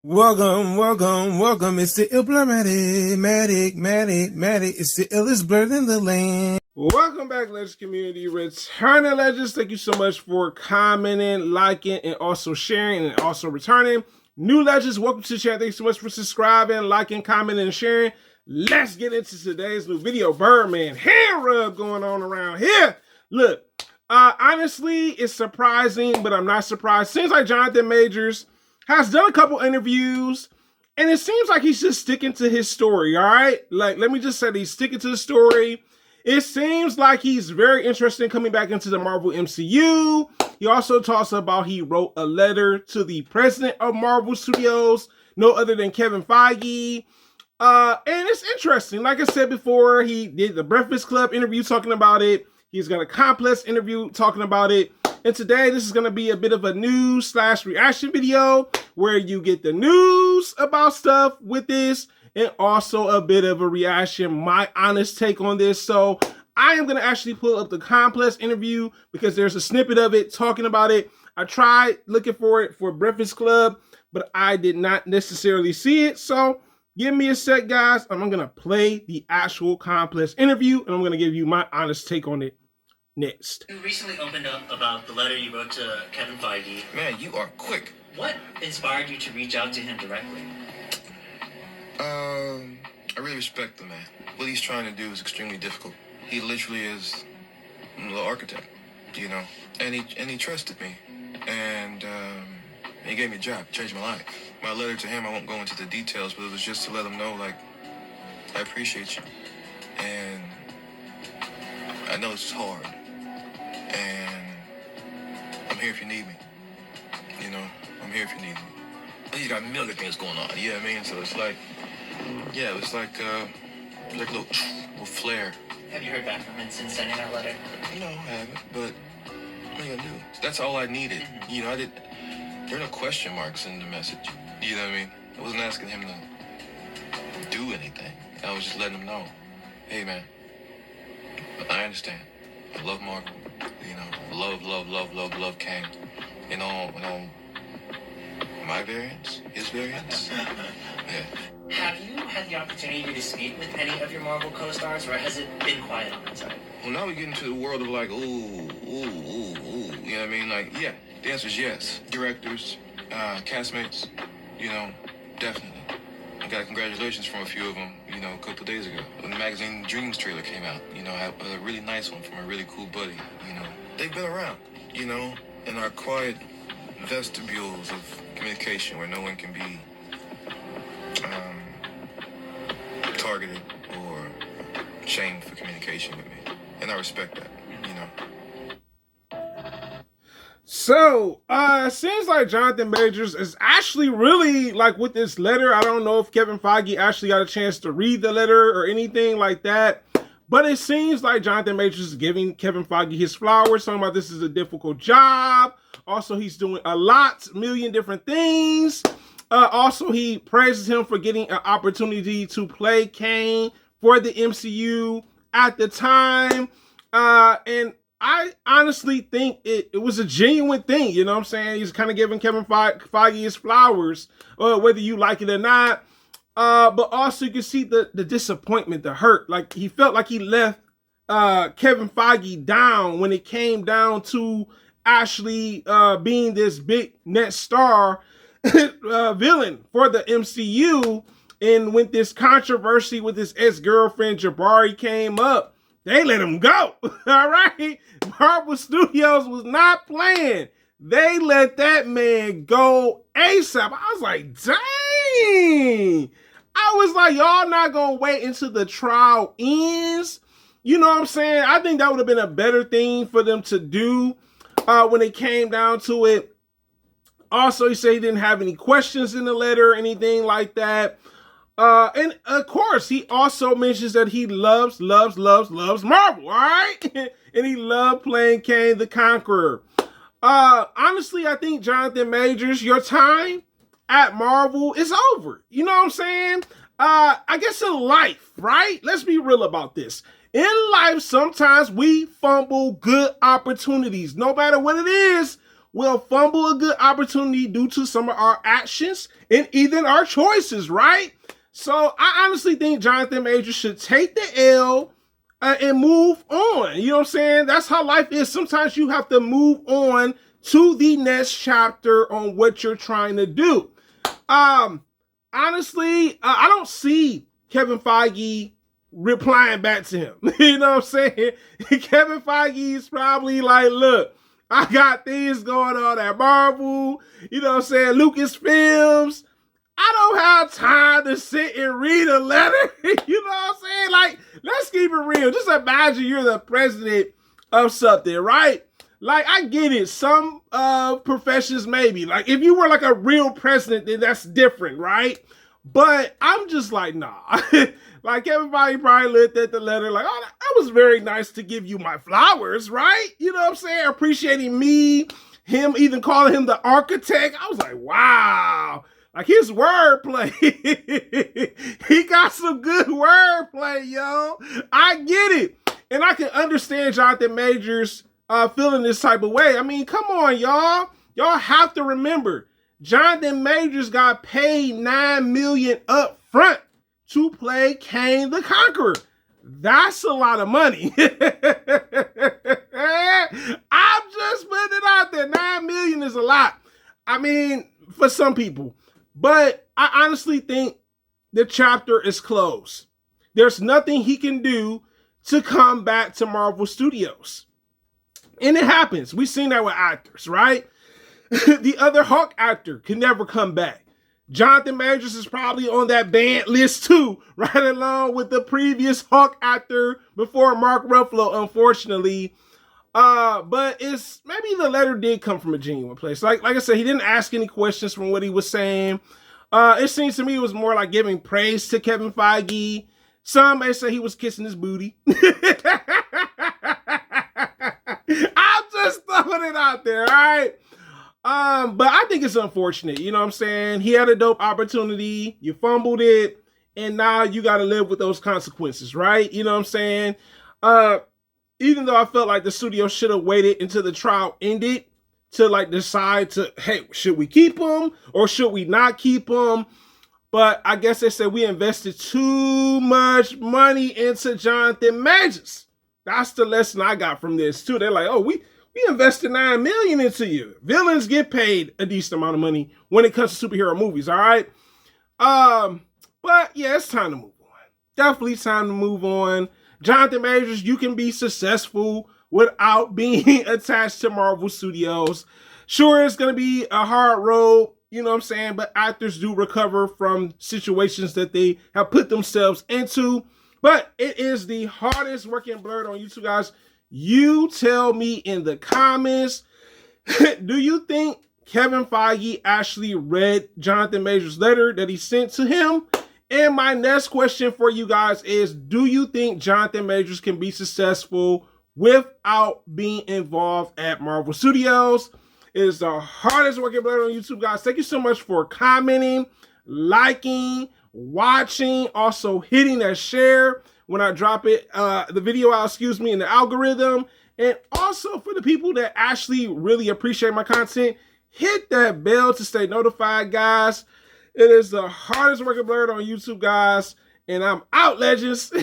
Welcome. It's the Matic. It's the illest blurred in the land. Welcome back, Legends community. Returning Legends, thank you so much for commenting, liking, and also sharing, and also returning. New Legends, welcome to the channel. Thank you so much for subscribing, liking, commenting, and sharing. Let's get into today's new video. Birdman hair rub going on around here. Look, honestly, it's surprising, but I'm not surprised. Seems like Jonathan Majors has done a couple interviews, and it seems like he's just sticking to his story, all right? Like, let me just say that he's sticking to the story. It seems like he's very interested in coming back into the Marvel MCU. He also talks about he wrote a letter to the president of Marvel Studios, no other than Kevin Feige. And it's interesting. Like I said before, he did the Breakfast Club interview talking about it. He's got a Complex interview talking about it. And today, this is going to be a bit of a news/reaction video where you get the news about stuff with this and also a bit of a reaction, my honest take on this. So I am going to actually pull up the Complex interview because there's a snippet of it talking about it. I tried looking for it for Breakfast Club, but I did not necessarily see it. So give me a sec, guys. I'm going to play the actual Complex interview, and I'm going to give you my honest take on it next. You recently opened up about the letter you wrote to Kevin Feige. Man, you are quick. What inspired you to reach out to him directly? I really respect the man. What he's trying to do is extremely difficult. He literally is the architect, you know, and he trusted me, and he gave me a job, changed my life. My letter to him, I won't go into the details, but it was just to let him know, like, I appreciate you, and I know this is hard, and I'm here if you need me. You know, I'm here if you need me. He's got a million things going on, you know what I mean? So it's like, yeah, it's like a little flair. Have you heard back from him since sending that letter? No, I haven't, but what are you gonna do? That's all I needed. You know, there are no question marks in the message. You know what I mean? I wasn't asking him to do anything. I was just letting him know, hey, man, I understand. I love Marvel. You know, love Kang. You know, my variants, his variants. Yeah. Have you had the opportunity to speak with any of your Marvel co-stars, or has it been quiet on that side? Well, now we get into the world of like, ooh. You know what I mean? Like, yeah, the answer is yes. Directors, castmates, you know, definitely. I got congratulations from a few of them, you know, a couple of days ago. When the magazine Dreams trailer came out, you know, I have a really nice one from a really cool buddy, you know. They've been around, you know, in our quiet vestibules of communication where no one can be targeted or shamed for communication with me. And I respect that, you know. So, seems like Jonathan Majors is actually really, like, with this letter, I don't know if Kevin Feige actually got a chance to read the letter or anything like that, but it seems like Jonathan Majors is giving Kevin Feige his flowers, talking about this is a difficult job. Also, he's doing a million different things. Also, he praises him for getting an opportunity to play Kang for the MCU at the time. And I honestly think it was a genuine thing, you know what I'm saying? He's kind of giving Kevin Feige his flowers, whether you like it or not. But also you can see the disappointment, the hurt. Like, he felt like he left Kevin Feige down when it came down to actually being this big net star villain for the MCU. And when this controversy with his ex-girlfriend Jabari came up, they let him go. All right? Marvel Studios was not playing. They let that man go ASAP. I was like, dang. I was like, y'all not going to wait until the trial ends? You know what I'm saying? I think that would have been a better thing for them to do when it came down to it. Also, he said he didn't have any questions in the letter or anything like that. And of course, he also mentions that he loves Marvel, all right? And he loved playing Kang the Conqueror. Honestly, I think Jonathan Majors, your time at Marvel is over. You know what I'm saying? I guess in life, right? Let's be real about this. In life, sometimes we fumble good opportunities. No matter what it is, will fumble a good opportunity due to some of our actions and even our choices, right? So I honestly think Jonathan Majors should take the L and move on. You know what I'm saying? That's how life is. Sometimes you have to move on to the next chapter on what you're trying to do. Honestly, I don't see Kevin Feige replying back to him. You know what I'm saying? Kevin Feige is probably like, look, I got things going on at Marvel, you know what I'm saying, Lucasfilms. I don't have time to sit and read a letter. You know what I'm saying? Like, let's keep it real. Just imagine you're the president of something, right? Like, I get it. Some professions maybe. Like, if you were like a real president, then that's different, right? But I'm just like, nah. Like, everybody probably looked at the letter like, oh, that was very nice to give you my flowers, right? You know what I'm saying? Appreciating me, him even calling him the architect. I was like, wow. Like, his wordplay. He got some good wordplay, yo. I get it. And I can understand Jonathan Majors feeling this type of way. I mean, come on, y'all. Y'all have to remember, Jonathan Majors got paid $9 million up front to play Kang the Conqueror. That's a lot of money. I'm just putting it out there. $9 million is a lot. I mean, for some people. But I honestly think the chapter is closed. There's nothing he can do to come back to Marvel Studios. And it happens. We've seen that with actors, right? The other Hulk actor can never come back. Jonathan Majors is probably on that banned list too, right along with the previous Hulk actor before Mark Ruffalo, unfortunately. But it's maybe the letter did come from a genuine place. Like I said, he didn't ask any questions from what he was saying. It seems to me it was more like giving praise to Kevin Feige. Some may say he was kissing his booty. I'm just throwing it out there, all right? But I think it's unfortunate, you know what I'm saying? He had a dope opportunity, you fumbled it, and now you got to live with those consequences, right? You know what I'm saying? Even though I felt like the studio should have waited until the trial ended to like decide to, hey, should we keep him or should we not keep him? But I guess they said we invested too much money into Jonathan Majors. That's the lesson I got from this too. They're like, oh, we invested $9 million into you. Villains get paid a decent amount of money when it comes to superhero movies, all right? But yeah, it's time to move on. Definitely time to move on. Jonathan Majors, you can be successful without being attached to Marvel Studios. Sure, it's going to be a hard road, you know what I'm saying? But actors do recover from situations that they have put themselves into. But it is the hardest working blurred on YouTube, guys. You tell me in the comments, do you think Kevin Feige actually read Jonathan Majors' letter that he sent to him? And my next question for you guys is, do you think Jonathan Majors can be successful without being involved at Marvel Studios? It is the hardest working blurred on YouTube, guys. Thank you so much for commenting, liking, watching, also hitting that share when I drop it, the video out, in the algorithm. And also for the people that actually really appreciate my content, hit that bell to stay notified, guys. It is the hardest working blurred on YouTube, guys. And I'm out, legends.